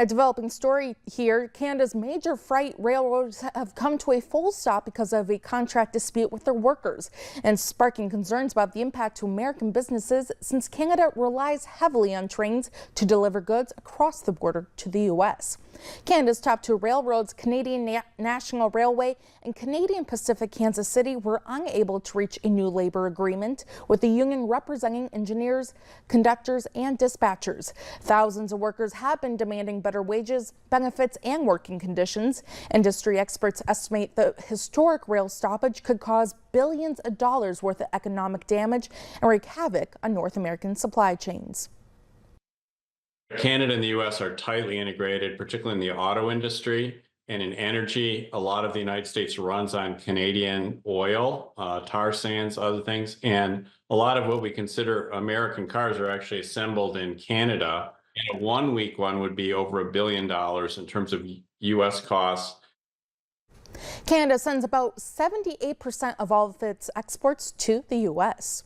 A developing story here. Canada's major freight railroads have come to a full stop because of a contract dispute with their workers, and sparking concerns about the impact to American businesses since Canada relies heavily on trains to deliver goods across the border to the U.S. Canada's top two railroads, Canadian National Railway and Canadian Pacific Kansas City, were unable to reach a new labor agreement, with the union representing engineers, conductors and dispatchers. Thousands of workers have been demanding better wages, benefits and working conditions. Industry experts estimate the historic rail stoppage could cause billions of dollars worth of economic damage and wreak havoc on North American supply chains. Canada and the U.S. are tightly integrated, particularly in the auto industry and in energy. A lot of the United States runs on Canadian oil, tar sands, other things. And a lot of what we consider American cars are actually assembled in Canada. And a 1 week one would be over $1 billion in terms of U.S. costs. Canada sends about 78% of all of its exports to the U.S.